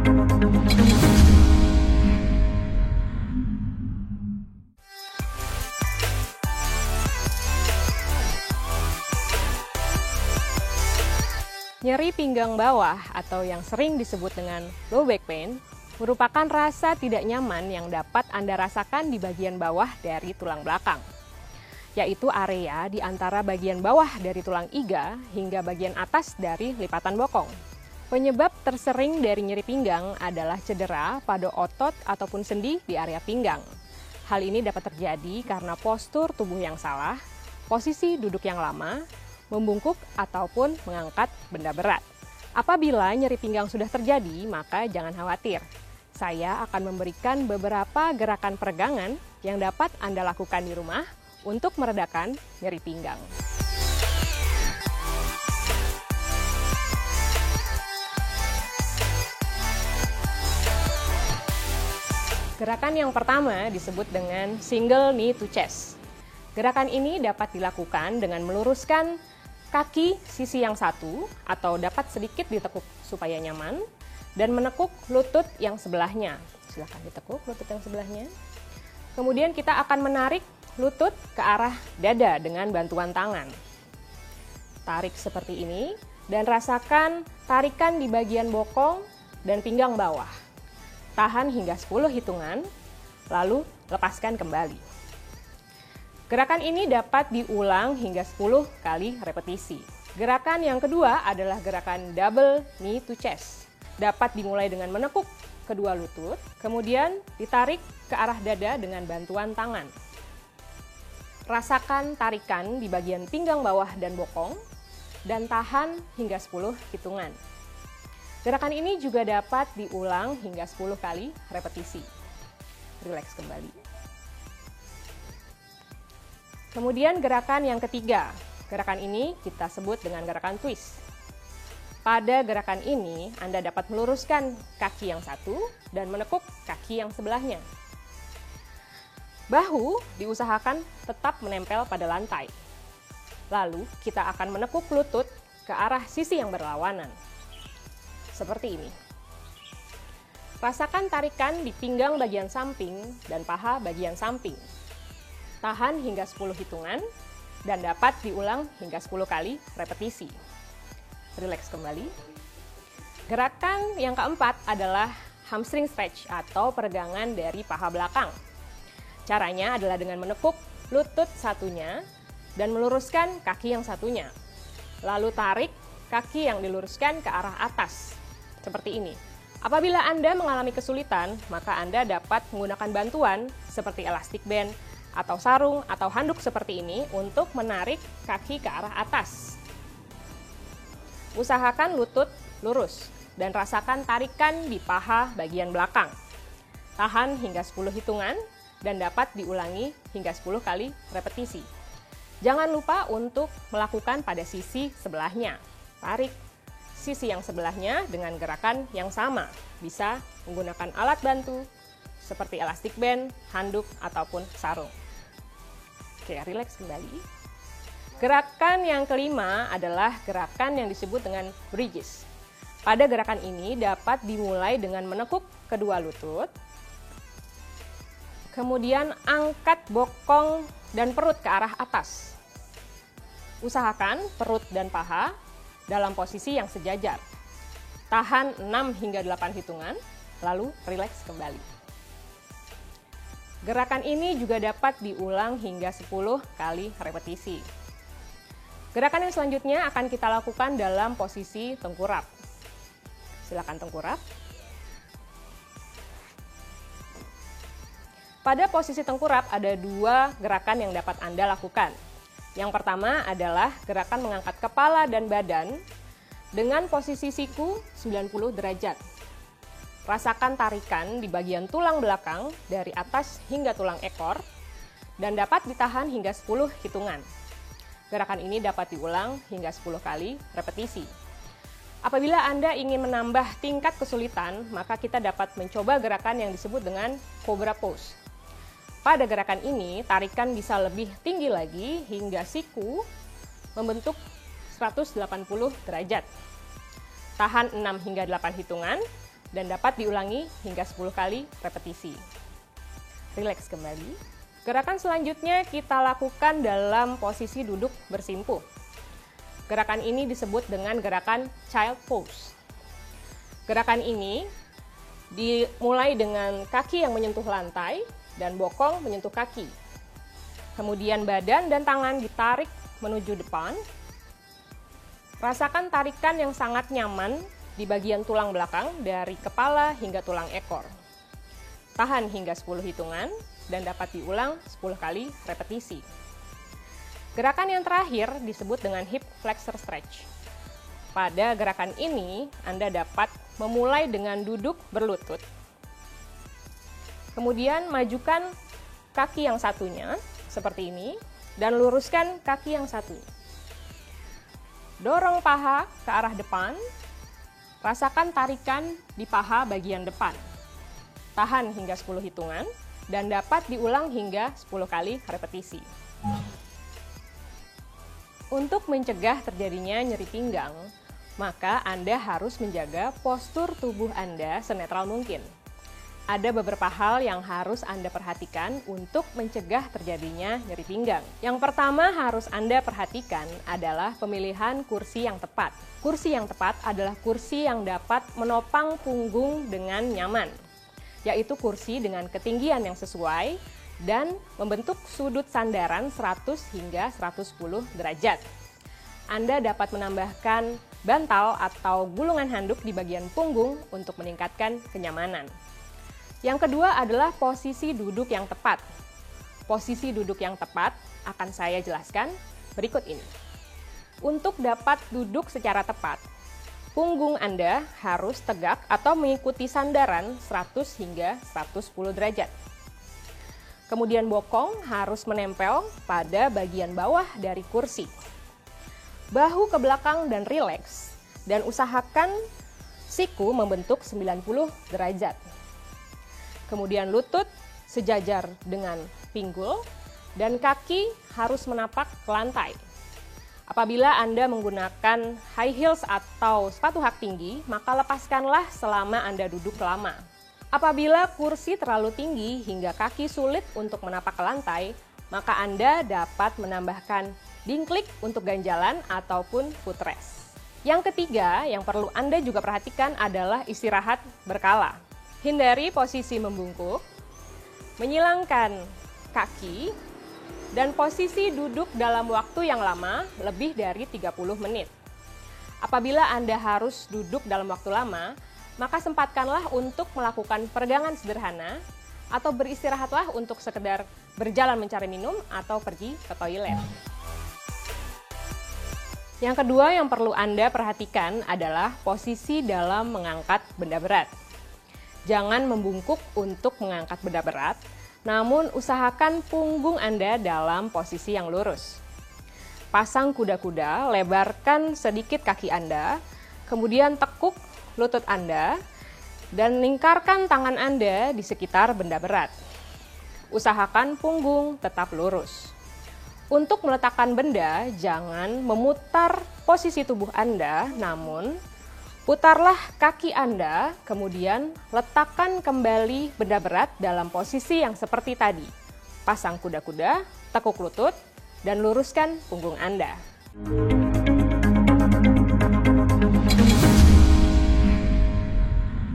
Nyeri pinggang bawah atau yang sering disebut dengan low back pain merupakan rasa tidak nyaman yang dapat Anda rasakan di bagian bawah dari tulang belakang, yaitu area di antara bagian bawah dari tulang iga hingga bagian atas dari lipatan bokong. Penyebab tersering dari nyeri pinggang adalah cedera pada otot ataupun sendi di area pinggang. Hal ini dapat terjadi karena postur tubuh yang salah, posisi duduk yang lama, membungkuk ataupun mengangkat benda berat. Apabila nyeri pinggang sudah terjadi, maka jangan khawatir. Saya akan memberikan beberapa gerakan peregangan yang dapat Anda lakukan di rumah untuk meredakan nyeri pinggang. Gerakan yang pertama disebut dengan single knee to chest. Gerakan ini dapat dilakukan dengan meluruskan kaki sisi yang satu atau dapat sedikit ditekuk supaya nyaman dan menekuk lutut yang sebelahnya. Silakan ditekuk lutut yang sebelahnya. Kemudian kita akan menarik lutut ke arah dada dengan bantuan tangan. Tarik seperti ini dan rasakan tarikan di bagian bokong dan pinggang bawah. Tahan hingga 10 hitungan, lalu lepaskan kembali. Gerakan ini dapat diulang hingga 10 kali repetisi. Gerakan yang kedua adalah gerakan double knee to chest. Dapat dimulai dengan menekuk kedua lutut, kemudian ditarik ke arah dada dengan bantuan tangan. Rasakan tarikan di bagian pinggang bawah dan bokong, dan tahan hingga 10 hitungan. Gerakan ini juga dapat diulang hingga 10 kali repetisi. Rileks kembali. Kemudian gerakan yang ketiga, gerakan ini kita sebut dengan gerakan twist. Pada gerakan ini, Anda dapat meluruskan kaki yang satu dan menekuk kaki yang sebelahnya. Bahu diusahakan tetap menempel pada lantai. Lalu, kita akan menekuk lutut ke arah sisi yang berlawanan. Seperti ini. Rasakan tarikan di pinggang bagian samping dan paha bagian samping. Tahan hingga 10 hitungan dan dapat diulang hingga 10 kali repetisi. Rileks kembali. Gerakan yang keempat adalah hamstring stretch atau peregangan dari paha belakang. Caranya adalah dengan menekuk lutut satunya dan meluruskan kaki yang satunya. Lalu tarik kaki yang diluruskan ke arah atas. Seperti ini. Apabila Anda mengalami kesulitan, maka Anda dapat menggunakan bantuan seperti elastic band, atau sarung atau handuk seperti ini untuk menarik kaki ke arah atas. Usahakan lutut lurus dan rasakan tarikan di paha bagian belakang. Tahan hingga 10 hitungan dan dapat diulangi hingga 10 kali repetisi. Jangan lupa untuk melakukan pada sisi sebelahnya. Tarik sisi yang sebelahnya dengan gerakan yang sama. Bisa menggunakan alat bantu seperti elastic band, handuk, ataupun sarung. Oke, rileks kembali. Gerakan yang kelima adalah gerakan yang disebut dengan bridges. Pada gerakan ini dapat dimulai dengan menekuk kedua lutut, kemudian angkat bokong dan perut ke arah atas. Usahakan perut dan paha dalam posisi yang sejajar. Tahan 6 hingga 8 hitungan, lalu rileks kembali. Gerakan ini juga dapat diulang hingga 10 kali repetisi. Gerakan yang selanjutnya akan kita lakukan dalam posisi tengkurap. Silakan tengkurap. Pada posisi tengkurap ada 2 gerakan yang dapat Anda lakukan. Yang pertama adalah gerakan mengangkat kepala dan badan dengan posisi siku 90 derajat. Rasakan tarikan di bagian tulang belakang dari atas hingga tulang ekor dan dapat ditahan hingga 10 hitungan. Gerakan ini dapat diulang hingga 10 kali repetisi. Apabila Anda ingin menambah tingkat kesulitan, maka kita dapat mencoba gerakan yang disebut dengan Cobra Pose. Pada gerakan ini, tarikan bisa lebih tinggi lagi hingga siku membentuk 180 derajat. Tahan 6 hingga 8 hitungan dan dapat diulangi hingga 10 kali repetisi. Rileks kembali. Gerakan selanjutnya kita lakukan dalam posisi duduk bersimpuh. Gerakan ini disebut dengan gerakan child pose. Gerakan ini dimulai dengan kaki yang menyentuh lantai dan bokong menyentuh kaki. Kemudian badan dan tangan ditarik menuju depan. Rasakan tarikan yang sangat nyaman di bagian tulang belakang dari kepala hingga tulang ekor. Tahan hingga 10 hitungan dan dapat diulang 10 kali repetisi. Gerakan yang terakhir disebut dengan hip flexor stretch. Pada gerakan ini, Anda dapat memulai dengan duduk berlutut. Kemudian majukan kaki yang satunya seperti ini dan luruskan kaki yang satunya. Dorong paha ke arah depan, rasakan tarikan di paha bagian depan. Tahan hingga 10 hitungan dan dapat diulang hingga 10 kali repetisi. Untuk mencegah terjadinya nyeri pinggang, maka Anda harus menjaga postur tubuh Anda senetral mungkin. Ada beberapa hal yang harus Anda perhatikan untuk mencegah terjadinya nyeri pinggang. Yang pertama harus Anda perhatikan adalah pemilihan kursi yang tepat. Kursi yang tepat adalah kursi yang dapat menopang punggung dengan nyaman, yaitu kursi dengan ketinggian yang sesuai dan membentuk sudut sandaran 100 hingga 110 derajat. Anda dapat menambahkan bantal atau gulungan handuk di bagian punggung untuk meningkatkan kenyamanan. Yang kedua adalah posisi duduk yang tepat. Posisi duduk yang tepat akan saya jelaskan berikut ini. Untuk dapat duduk secara tepat, punggung Anda harus tegak atau mengikuti sandaran 100 hingga 110 derajat. Kemudian bokong harus menempel pada bagian bawah dari kursi. Bahu ke belakang dan rileks, dan usahakan siku membentuk 90 derajat. Kemudian lutut sejajar dengan pinggul dan kaki harus menapak ke lantai. Apabila Anda menggunakan high heels atau sepatu hak tinggi, maka lepaskanlah selama Anda duduk lama. Apabila kursi terlalu tinggi hingga kaki sulit untuk menapak ke lantai, maka Anda dapat menambahkan dingklik untuk ganjalan ataupun footrest. Yang ketiga yang perlu Anda juga perhatikan adalah istirahat berkala. Hindari posisi membungkuk, menyilangkan kaki, dan posisi duduk dalam waktu yang lama lebih dari 30 menit. Apabila Anda harus duduk dalam waktu lama, maka sempatkanlah untuk melakukan peregangan sederhana atau beristirahatlah untuk sekedar berjalan mencari minum atau pergi ke toilet. Yang kedua yang perlu Anda perhatikan adalah posisi dalam mengangkat benda berat. Jangan membungkuk untuk mengangkat benda berat, namun usahakan punggung Anda dalam posisi yang lurus. Pasang kuda-kuda, lebarkan sedikit kaki Anda, kemudian tekuk lutut Anda, dan lingkarkan tangan Anda di sekitar benda berat. Usahakan punggung tetap lurus. Untuk meletakkan benda, jangan memutar posisi tubuh Anda, namun putarlah kaki Anda, kemudian letakkan kembali benda berat dalam posisi yang seperti tadi. Pasang kuda-kuda, tekuk lutut, dan luruskan punggung Anda.